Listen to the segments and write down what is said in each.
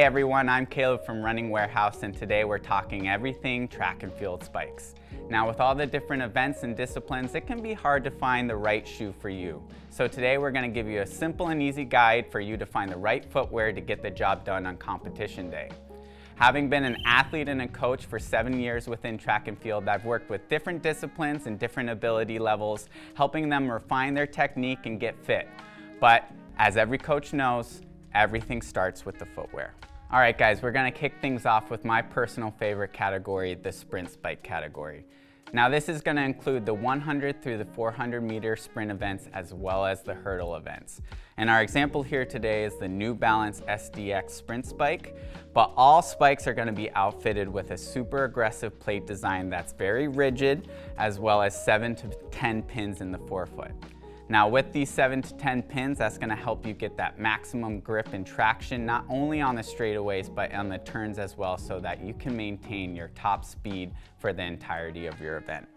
everyone, I'm Caleb from Running Warehouse, and today we're talking everything track and field spikes. Now with all the different events and disciplines, it can be hard to find the right shoe for you. So today we're going to give you a simple and easy guide for you to find the right footwear to get the job done on competition day. Having been an athlete and a coach for 7 years within track and field, I've worked with different disciplines and different ability levels, helping them refine their technique and get fit. But as every coach knows, everything starts with the footwear. All right guys, we're gonna kick things off with my personal favorite category, the sprint spike category. Now this is gonna include the 100 through the 400 meter sprint events as well as the hurdle events. And our example here today is the New Balance SDX sprint spike, but all spikes are gonna be outfitted with a super aggressive plate design that's very rigid, as well as 7 to 10 pins in the forefoot. Now with these 7 to 10 pins, that's gonna help you get that maximum grip and traction, not only on the straightaways, but on the turns as well, so that you can maintain your top speed for the entirety of your event.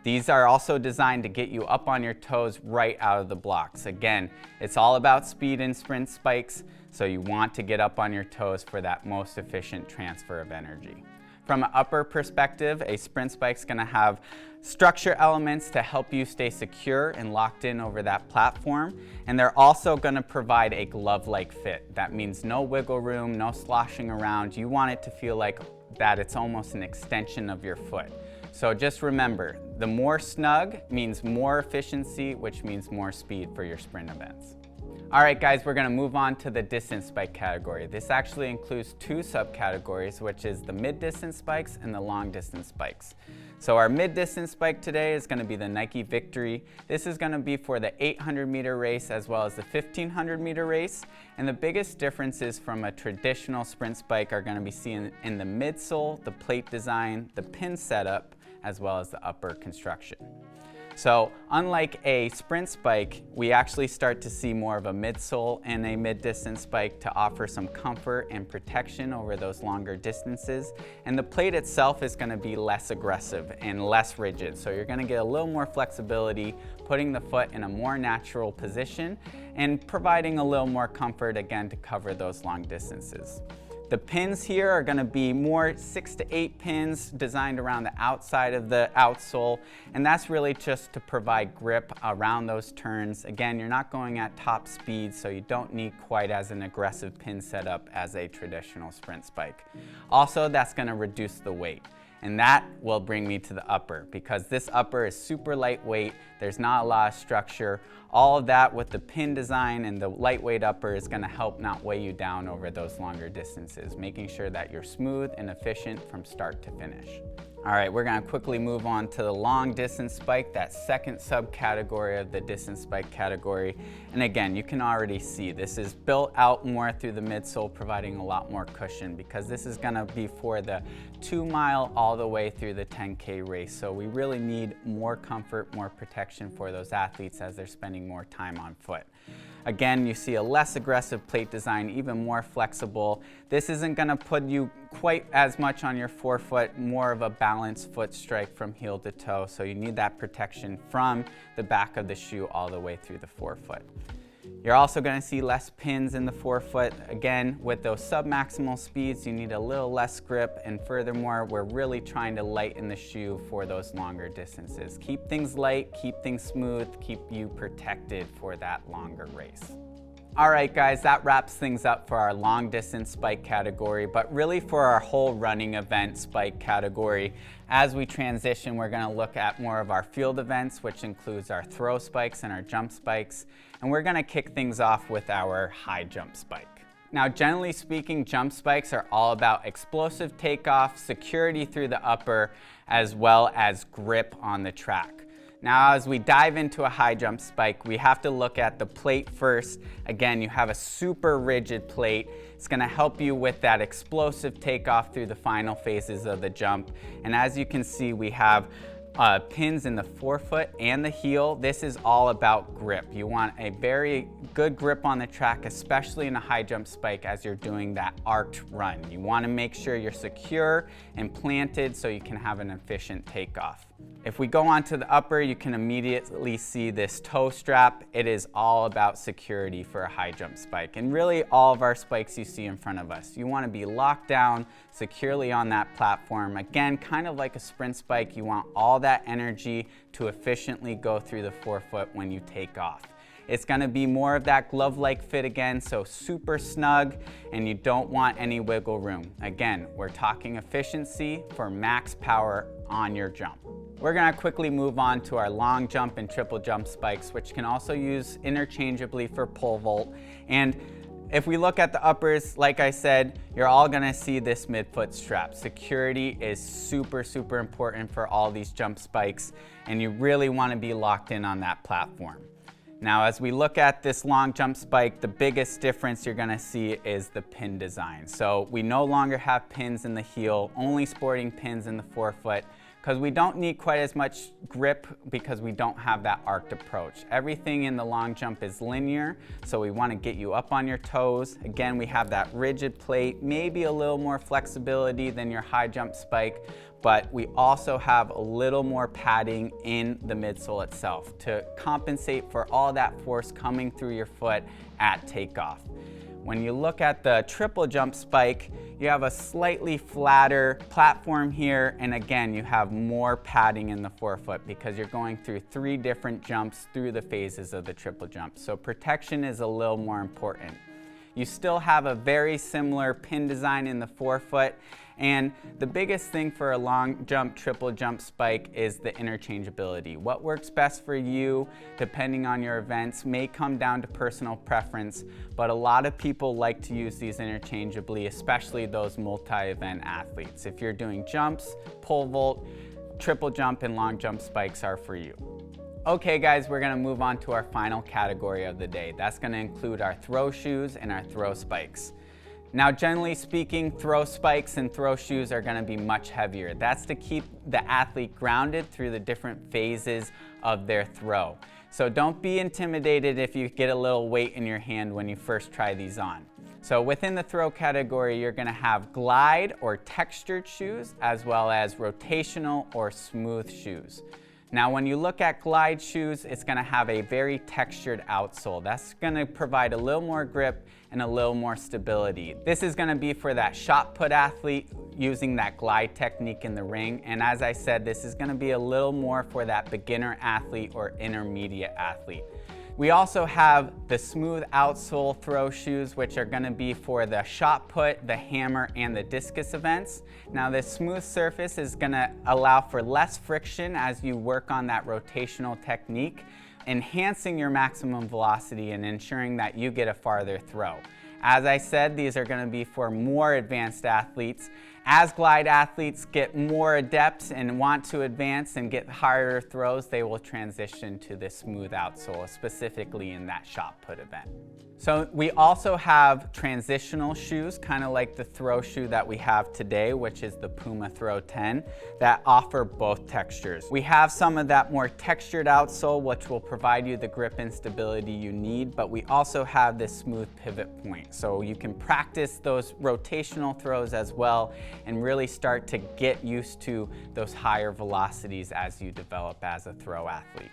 These are also designed to get you up on your toes right out of the blocks. Again, it's all about speed in sprint spikes, so you want to get up on your toes for that most efficient transfer of energy. From an upper perspective, a sprint spike is going to have structure elements to help you stay secure and locked in over that platform. And they're also going to provide a glove-like fit. That means no wiggle room, no sloshing around. You want it to feel like that it's almost an extension of your foot. So just remember, the more snug means more efficiency, which means more speed for your sprint events. All right guys, we're gonna move on to the distance spike category. This actually includes two subcategories, which is the mid-distance spikes and the long-distance spikes. So our mid-distance spike today is gonna be the Nike Victory. This is gonna be for the 800 meter race as well as the 1500 meter race. And the biggest differences from a traditional sprint spike are gonna be seen in the midsole, the plate design, the pin setup, as well as the upper construction. So unlike a sprint spike, we actually start to see more of a midsole and a mid-distance spike to offer some comfort and protection over those longer distances. And the plate itself is going to be less aggressive and less rigid. So you're going to get a little more flexibility, putting the foot in a more natural position and providing a little more comfort again to cover those long distances. The pins here are going to be more 6 to 8 pins designed around the outside of the outsole, and that's really just to provide grip around those turns. Again, you're not going at top speed, so you don't need quite as an aggressive pin setup as a traditional sprint spike. Also, that's going to reduce the weight. And that will bring me to the upper, because this upper is super lightweight. There's not a lot of structure. All of that with the pin design and the lightweight upper is going to help not weigh you down over those longer distances, making sure that you're smooth and efficient from start to finish. All right, we're going to quickly move on to the long distance spike, that second subcategory of the distance spike category. And again, you can already see this is built out more through the midsole, providing a lot more cushion, because this is going to be for the 2 mile all the way through the 10K race. So we really need more comfort, more protection for those athletes as they're spending more time on foot. Again, you see a less aggressive plate design, even more flexible. This isn't going to put you quite as much on your forefoot, more of a balanced foot strike from heel to toe. So you need that protection from the back of the shoe all the way through the forefoot. You're also going to see less pins in the forefoot. Again, with those sub-maximal speeds, you need a little less grip, and furthermore, we're really trying to lighten the shoe for those longer distances. Keep things light, keep things smooth, keep you protected for that longer race. All right guys, that wraps things up for our long distance spike category, but really for our whole running event spike category. As we transition, we're going to look at more of our field events, which includes our throw spikes and our jump spikes. And we're going to kick things off with our high jump spike. Now, generally speaking, jump spikes are all about explosive takeoff, security through the upper, as well as grip on the track. Now, as we dive into a high jump spike, we have to look at the plate first. Again, you have a super rigid plate. It's going to help you with that explosive takeoff through the final phases of the jump. And as you can see, we have pins in the forefoot and the heel. This is all about grip. You want a very good grip on the track, especially in a high jump spike as you're doing that arced run. You want to make sure you're secure and planted so you can have an efficient takeoff. If we go on to the upper, you can immediately see this toe strap. It is all about security for a high jump spike, and really all of our spikes you see in front of us. You want to be locked down securely on that platform. Again, kind of like a sprint spike, you want all that energy to efficiently go through the forefoot when you take off. It's going to be more of that glove-like fit again, so super snug, and you don't want any wiggle room. Again, we're talking efficiency for max power on your jump. We're going to quickly move on to our long jump and triple jump spikes, which can also use interchangeably for pole vault. And if we look at the uppers, like I said, you're all going to see this midfoot strap. Security is super, super important for all these jump spikes, and you really want to be locked in on that platform. Now, as we look at this long jump spike, the biggest difference you're gonna see is the pin design. So we no longer have pins in the heel, only sporting pins in the forefoot, because we don't need quite as much grip because we don't have that arced approach. Everything in the long jump is linear, so we wanna get you up on your toes. Again, we have that rigid plate, maybe a little more flexibility than your high jump spike, but we also have a little more padding in the midsole itself to compensate for all that force coming through your foot at takeoff. When you look at the triple jump spike, you have a slightly flatter platform here, and again, you have more padding in the forefoot because you're going through 3 different jumps through the phases of the triple jump. So protection is a little more important. You still have a very similar pin design in the forefoot, and the biggest thing for a long jump, triple jump spike is the interchangeability. What works best for you, depending on your events, may come down to personal preference, but a lot of people like to use these interchangeably, especially those multi-event athletes. If you're doing jumps, pole vault, triple jump, and long jump spikes are for you. Okay guys, we're gonna move on to our final category of the day. That's gonna include our throw shoes and our throw spikes. Now, generally speaking, throw spikes and throw shoes are gonna be much heavier. That's to keep the athlete grounded through the different phases of their throw. So don't be intimidated if you get a little weight in your hand when you first try these on. So within the throw category, you're gonna have glide or textured shoes, as well as rotational or smooth shoes. Now, when you look at glide shoes, it's gonna have a very textured outsole. That's gonna provide a little more grip and a little more stability. This is gonna be for that shot put athlete using that glide technique in the ring. And as I said, this is gonna be a little more for that beginner athlete or intermediate athlete. We also have the smooth outsole throw shoes, which are gonna be for the shot put, the hammer, and the discus events. Now, this smooth surface is gonna allow for less friction as you work on that rotational technique, enhancing your maximum velocity and ensuring that you get a farther throw. As I said, these are gonna be for more advanced athletes. As glide athletes get more adept and want to advance and get higher throws, they will transition to this smooth outsole, specifically in that shot put event. So we also have transitional shoes, kind of like the throw shoe that we have today, which is the Puma Throw 10, that offer both textures. We have some of that more textured outsole, which will provide you the grip and stability you need, but we also have this smooth pivot point. So you can practice those rotational throws as well and really start to get used to those higher velocities as you develop as a throw athlete.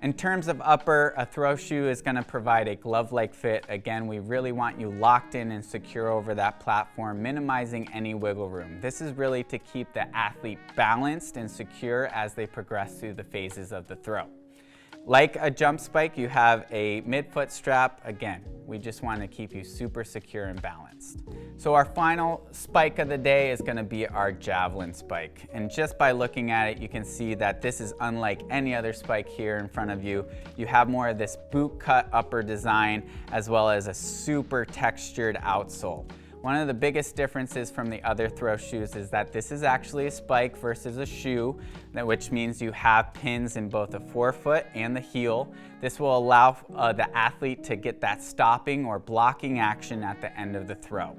In terms of upper, a throw shoe is going to provide a glove-like fit. Again, we really want you locked in and secure over that platform, minimizing any wiggle room. This is really to keep the athlete balanced and secure as they progress through the phases of the throw. Like a jump spike, you have a midfoot strap. Again, we just want to keep you super secure and balanced. So our final spike of the day is going to be our Javelin spike. And just by looking at it, you can see that this is unlike any other spike here in front of you. You have more of this boot cut upper design as well as a super textured outsole. One of the biggest differences from the other throw shoes is that this is actually a spike versus a shoe, which means you have pins in both the forefoot and the heel. This will allow the athlete to get that stopping or blocking action at the end of the throw.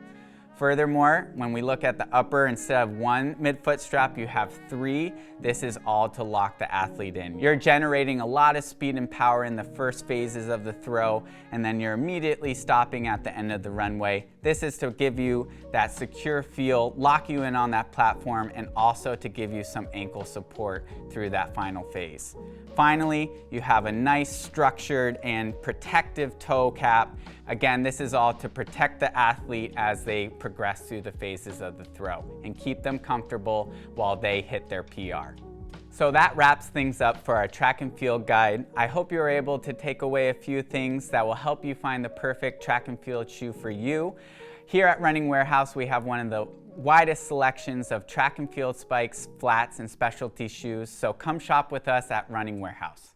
Furthermore, when we look at the upper, instead of one midfoot strap, you have 3. This is all to lock the athlete in. You're generating a lot of speed and power in the first phases of the throw, and then you're immediately stopping at the end of the runway. This is to give you that secure feel, lock you in on that platform, and also to give you some ankle support through that final phase. Finally, you have a nice structured and protective toe cap. Again, this is all to protect the athlete as they progress through the phases of the throw and keep them comfortable while they hit their PR. So that wraps things up for our track and field guide. I hope you were able to take away a few things that will help you find the perfect track and field shoe for you. Here at Running Warehouse, we have one of the widest selections of track and field spikes, flats, and specialty shoes. So come shop with us at Running Warehouse.